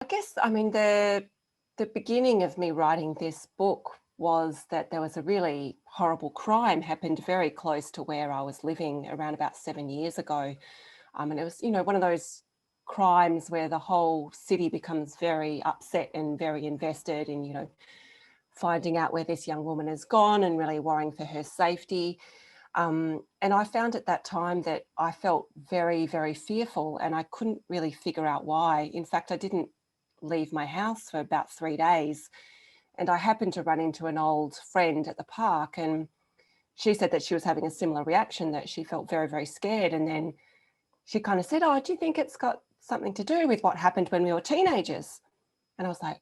I guess, I mean, the beginning of me writing this book was that there was a really horrible crime happened very close to where I was living around about 7 years ago. And it was, one of those crimes where the whole city becomes very upset and very invested in, finding out where this young woman has gone and really worrying for her safety. And I found at that time that I felt very, very fearful, and I couldn't really figure out why. In fact, I didn't leave my house for about 3 days. And I happened to run into an old friend at the park, and she said that she was having a similar reaction, that she felt very, very scared. And then she kind of said, "Oh, do you think it's got something to do with what happened when we were teenagers?" And I was like,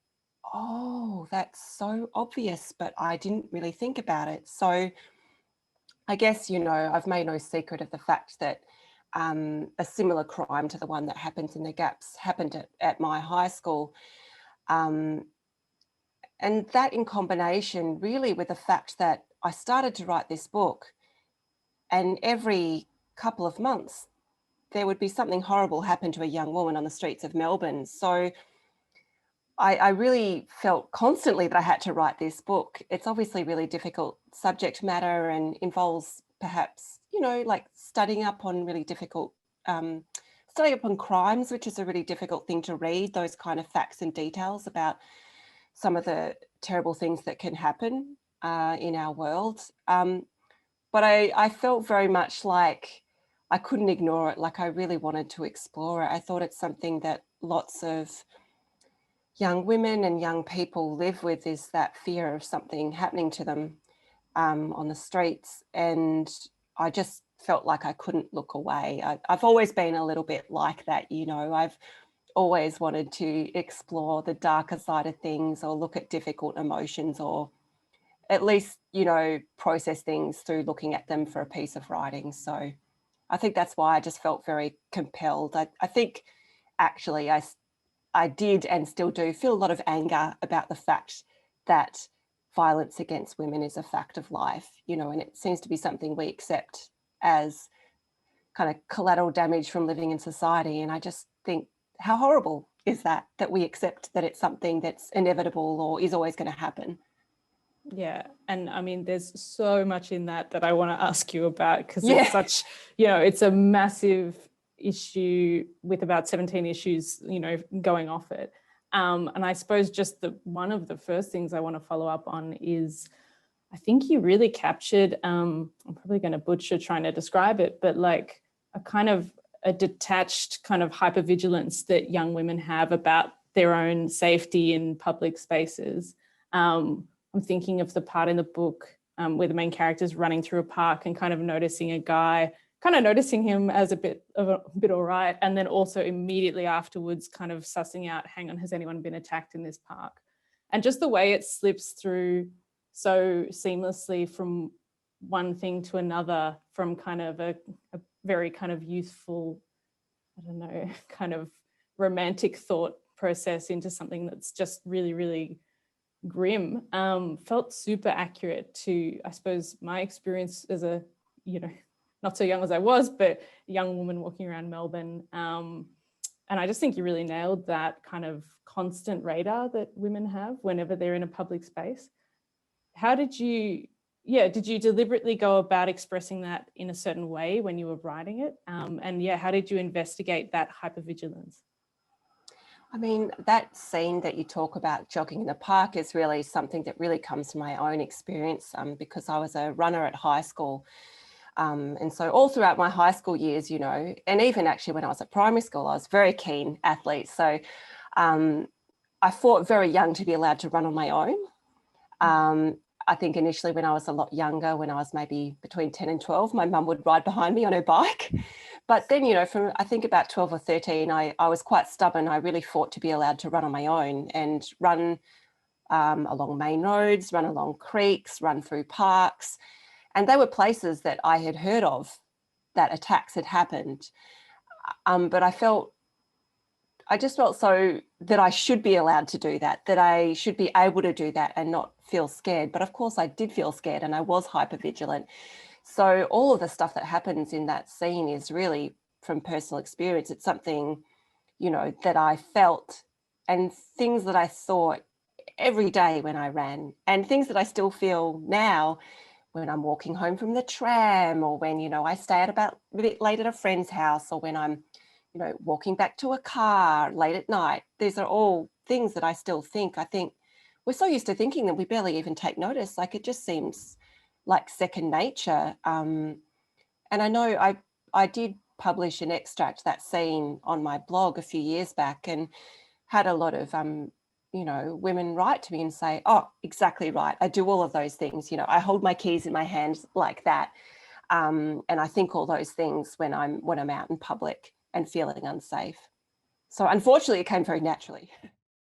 "Oh, that's so obvious," but I didn't really think about it. So I guess, I've made no secret of the fact that a similar crime to the one that happens in the Gaps happened at my high school. Um, and that, in combination really with the fact that I started to write this book, and every couple of months there would be something horrible happen to a young woman on the streets of Melbourne. So I really felt constantly that I had to write this book. It's obviously really difficult subject matter and involves perhaps, like studying up on really difficult, studying up on crimes, which is a really difficult thing to read, those kind of facts and details about some of the terrible things that can happen in our world. But I felt very much like I couldn't ignore it. Like I really wanted to explore it. I thought it's something that lots of young women and young people live with, is that fear of something happening to them on the streets. And I just felt like I couldn't look away. I've always been a little bit like that, I've always wanted to explore the darker side of things, or look at difficult emotions, or at least, process things through looking at them for a piece of writing. So I think that's why I just felt very compelled. I think actually I did and still do feel a lot of anger about the fact that violence against women is a fact of life, and it seems to be something we accept as kind of collateral damage from living in society. And I just think, how horrible is that we accept that it's something that's inevitable or is always going to happen. Yeah. And I mean, there's so much in that I want to ask you about, because it's such, it's a massive issue with about 17 issues, going off it. And I suppose just one of the first things I want to follow up on is, I think you really captured, I'm probably going to butcher trying to describe it, but like a kind of a detached kind of hypervigilance that young women have about their own safety in public spaces. I'm thinking of the part in the book where the main character is running through a park and kind of noticing a guy, kind of noticing him as a bit all right, and then also immediately afterwards kind of sussing out, hang on, has anyone been attacked in this park? And just the way it slips through so seamlessly from one thing to another, from kind of a very kind of youthful, I don't know, kind of romantic thought process into something that's just really, really grim, felt super accurate to, I suppose, my experience as a, not so young as I was, but a young woman walking around Melbourne. And I just think you really nailed that kind of constant radar that women have whenever they're in a public space. How did you deliberately go about expressing that in a certain way when you were writing it? And how did you investigate that hypervigilance? I mean, that scene that you talk about, jogging in the park, is really something that really comes from my own experience, because I was a runner at high school. And so all throughout my high school years, and even actually when I was at primary school, I was a very keen athlete. So I fought very young to be allowed to run on my own. I think initially when I was a lot younger, when I was maybe between 10 and 12, my mum would ride behind me on her bike. But then, from I think about 12 or 13, I was quite stubborn. I really fought to be allowed to run on my own and run along main roads, run along creeks, run through parks. And they were places that I had heard of that attacks had happened. But I just felt so that I should be allowed to do that, that I should be able to do that and not feel scared. But of course I did feel scared, and I was hypervigilant. So all of the stuff that happens in that scene is really from personal experience. It's something, that I felt and things that I thought every day when I ran, and things that I still feel now when I'm walking home from the tram, or when, you know, I stay at about a bit late at a friend's house, or when I'm, you know, walking back to a car late at night. These are all things that I still think. I think we're so used to thinking that we barely even take notice. Like, it just seems like second nature. And I know I did publish an extract, that scene, on my blog a few years back, and had a lot of you know, women write to me and say, oh, exactly right, I do all of those things. You know, I hold my keys in my hands like that. And I think all those things when I'm out in public and feeling unsafe. So unfortunately, it came very naturally.